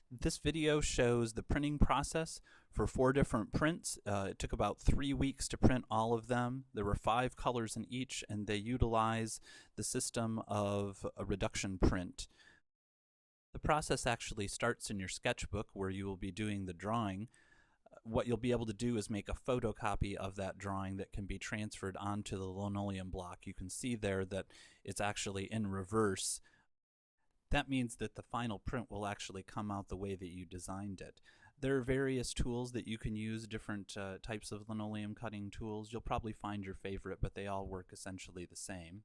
This video shows the printing process for 4 different prints. It took about 3 weeks to print all of them. There were 5 colors in each, and they utilize the system of a reduction print. The process actually starts in your sketchbook where you will be doing the drawing. What you'll be able to do is make a photocopy of that drawing that can be transferred onto the linoleum block. You can see there that it's actually in reverse. That means that the final print will actually come out the way that you designed it. There are various tools that you can use, different types of linoleum cutting tools. You'll probably find your favorite, but they all work essentially the same.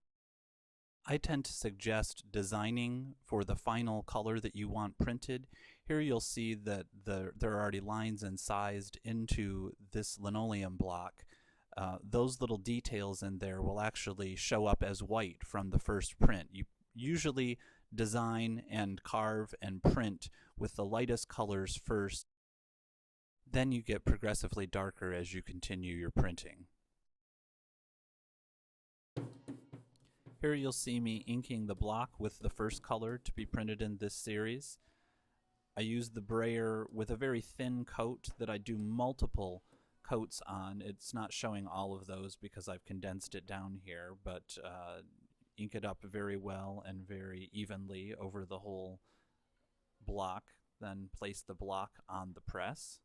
I tend to suggest designing for the final color that you want printed. Here you'll see that there are already lines incised into this linoleum block. Those little details in there will actually show up as white from the first print. You usually design and carve and print with the lightest colors first. Then you get progressively darker as you continue your printing. Here you'll see me inking the block with the first color to be printed in this series. I use the brayer with a very thin coat that I do multiple coats on. It's not showing all of those because I've condensed it down here, but ink it up very well and very evenly over the whole block, then place the block on the press.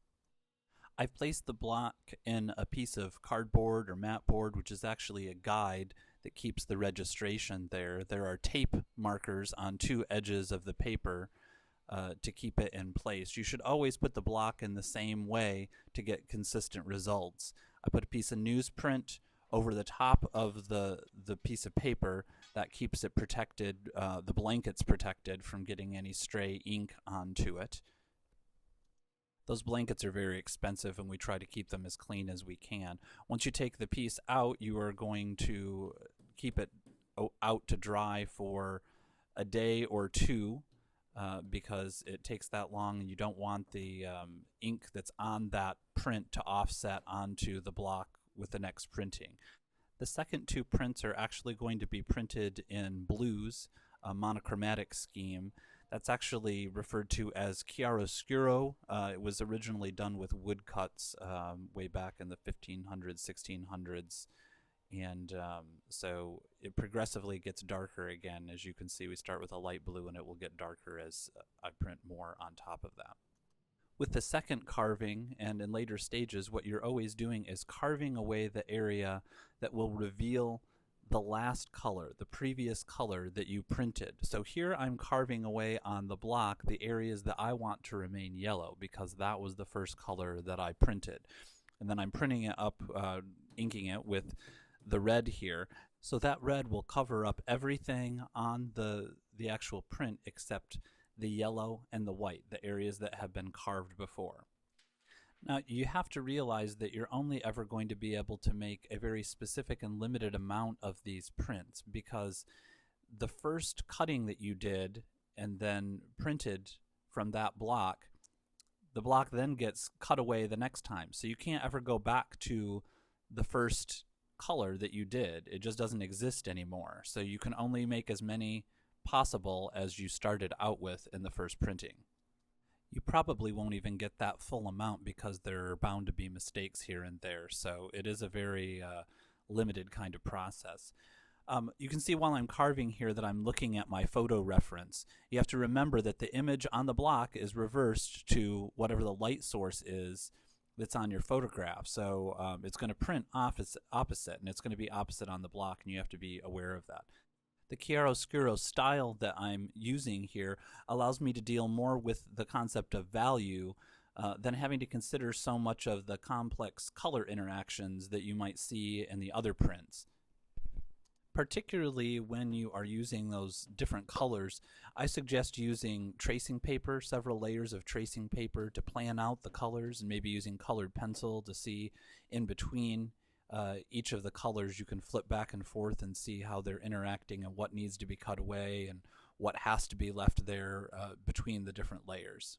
I've placed the block in a piece of cardboard or mat board, which is actually a guide that keeps the registration there. There are tape markers on 2 edges of the paper to keep it in place. You should always put the block in the same way to get consistent results. I put a piece of newsprint over the top of the piece of paper. That keeps it protected, the blanket's protected from getting any stray ink onto it. Those blankets are very expensive and we try to keep them as clean as we can. Once you take the piece out, you are going to keep it out to dry for a day or 2 because it takes that long and you don't want the ink that's on that print to offset onto the block with the next printing. The second 2 prints are actually going to be printed in blues, a monochromatic scheme. That's actually referred to as chiaroscuro. It was originally done with woodcuts way back in the 1500s, 1600s. And so it progressively gets darker again. As you can see, we start with a light blue and it will get darker as I print more on top of that. With the second carving and in later stages, what you're always doing is carving away the area that will reveal the last color, the previous color that you printed. So here I'm carving away on the block the areas that I want to remain yellow because that was the first color that I printed. And then I'm printing it up, inking it with the red here. So that red will cover up everything on the actual print except the yellow and the white, the areas that have been carved before. Now, you have to realize that you're only ever going to be able to make a very specific and limited amount of these prints because the first cutting that you did and then printed from that block, the block then gets cut away the next time. So you can't ever go back to the first color that you did. It just doesn't exist anymore. So you can only make as many possible as you started out with in the first printing. You probably won't even get that full amount because there are bound to be mistakes here and there, so it is a very limited kind of process. You can see while I'm carving here that I'm looking at my photo reference. You have to remember that the image on the block is reversed to whatever the light source is that's on your photograph, so it's going to print opposite, and it's going to be opposite on the block, and you have to be aware of that. The chiaroscuro style that I'm using here allows me to deal more with the concept of value than having to consider so much of the complex color interactions that you might see in the other prints. Particularly when you are using those different colors, I suggest using tracing paper, several layers of tracing paper to plan out the colors, and maybe using colored pencil to see in between each of the colors. You can flip back and forth and see how they're interacting and what needs to be cut away and what has to be left there between the different layers.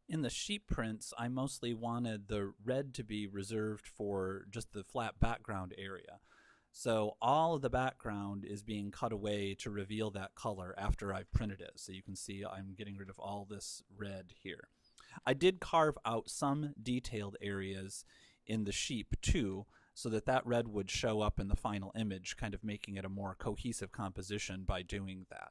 In the sheep prints, I mostly wanted the red to be reserved for just the flat background area. So all of the background is being cut away to reveal that color after I've printed it. So you can see I'm getting rid of all this red here. I did carve out some detailed areas in the sheep too, so that that red would show up in the final image, kind of making it a more cohesive composition by doing that.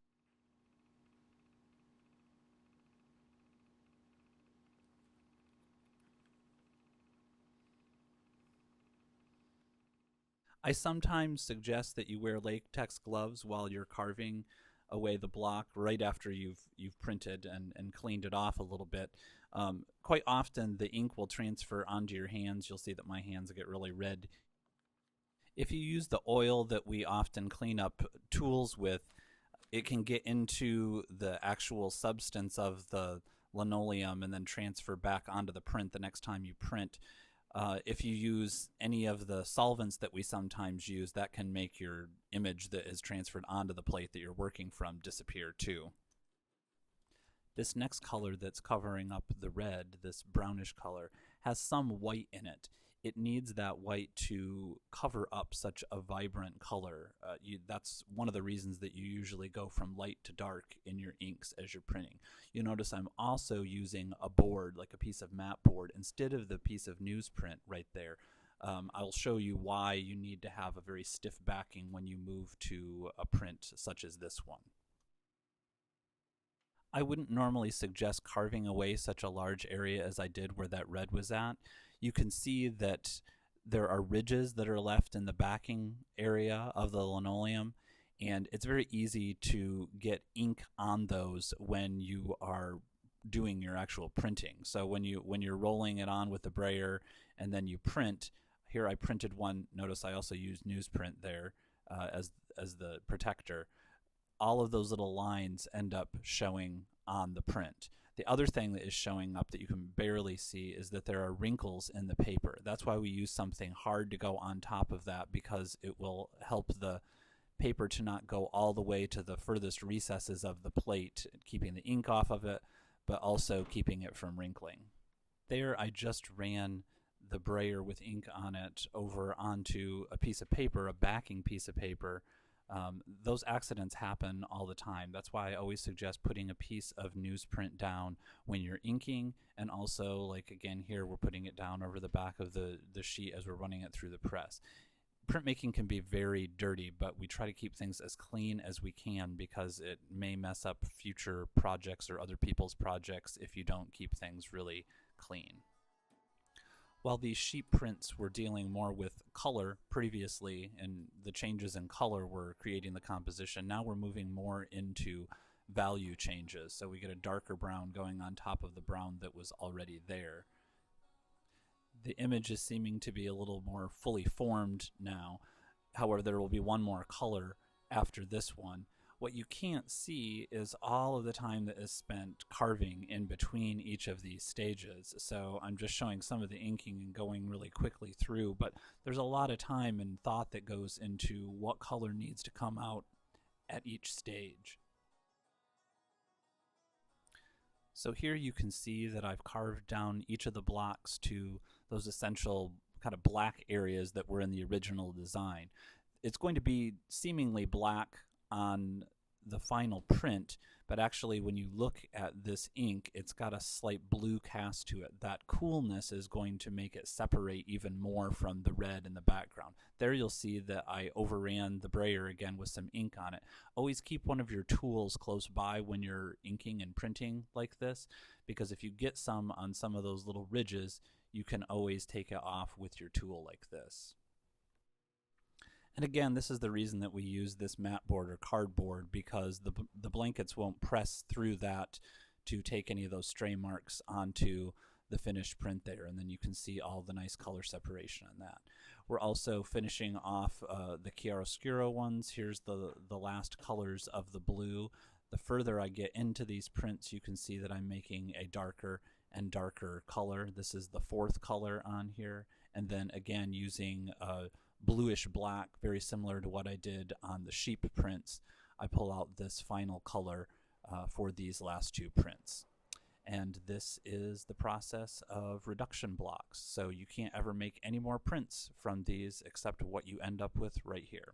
I sometimes suggest that you wear latex gloves while you're carving away the block right after you've printed and cleaned it off a little bit. Quite often the ink will transfer onto your hands. You'll see that my hands get really red. If you use the oil that we often clean up tools with, it can get into the actual substance of the linoleum and then transfer back onto the print the next time you print. If you use any of the solvents that we sometimes use, that can make your image that is transferred onto the plate that you're working from disappear too. This next color that's covering up the red, this brownish color, has some white in it. It needs that white to cover up such a vibrant color. That's one of the reasons that you usually go from light to dark in your inks as you're printing. You notice I'm also using a board, like a piece of mat board, instead of the piece of newsprint right there. I'll show you why you need to have a very stiff backing when you move to a print such as this one. I wouldn't normally suggest carving away such a large area as I did where that red was at. You can see that there are ridges that are left in the backing area of the linoleum, and it's very easy to get ink on those when you are doing your actual printing. So when you're rolling it on with the brayer and then you print, here I printed one. Notice I also used newsprint there as the protector. All of those little lines end up showing on the print. The other thing that is showing up that you can barely see is that there are wrinkles in the paper. That's why we use something hard to go on top of that, because it will help the paper to not go all the way to the furthest recesses of the plate, keeping the ink off of it, but also keeping it from wrinkling. There I just ran the brayer with ink on it over onto a piece of paper, a backing piece of paper. Those accidents happen all the time. That's why I always suggest putting a piece of newsprint down when you're inking, and also, like again here, we're putting it down over the back of the sheet as we're running it through the press. Printmaking can be very dirty, but we try to keep things as clean as we can, because it may mess up future projects or other people's projects if you don't keep things really clean. While these sheep prints were dealing more with color previously, and the changes in color were creating the composition, now we're moving more into value changes. So we get a darker brown going on top of the brown that was already there. The image is seeming to be a little more fully formed now. However, there will be one more color after this one. What you can't see is all of the time that is spent carving in between each of these stages. So I'm just showing some of the inking and going really quickly through, but there's a lot of time and thought that goes into what color needs to come out at each stage. So here you can see that I've carved down each of the blocks to those essential kind of black areas that were in the original design. It's going to be seemingly black on the final print, but actually when you look at this ink, it's got a slight blue cast to it. That coolness is going to make it separate even more from the red in the background. There you'll see that I overran the brayer again with some ink on it. Always keep one of your tools close by when you're inking and printing like this, because if you get some on some of those little ridges, you can always take it off with your tool like this. And again, this is the reason that we use this mat board or cardboard, because the blankets won't press through that to take any of those stray marks onto the finished print there, and then you can see all the nice color separation on that. We're also finishing off the chiaroscuro ones. Here's the last colors of the blue. The further I get into these prints, you can see that I'm making a darker and darker color. This is the fourth color on here, and then again using bluish black, very similar to what I did on the sheep prints. I pull out this final color for these last two prints. And this is the process of reduction blocks. So you can't ever make any more prints from these except what you end up with right here.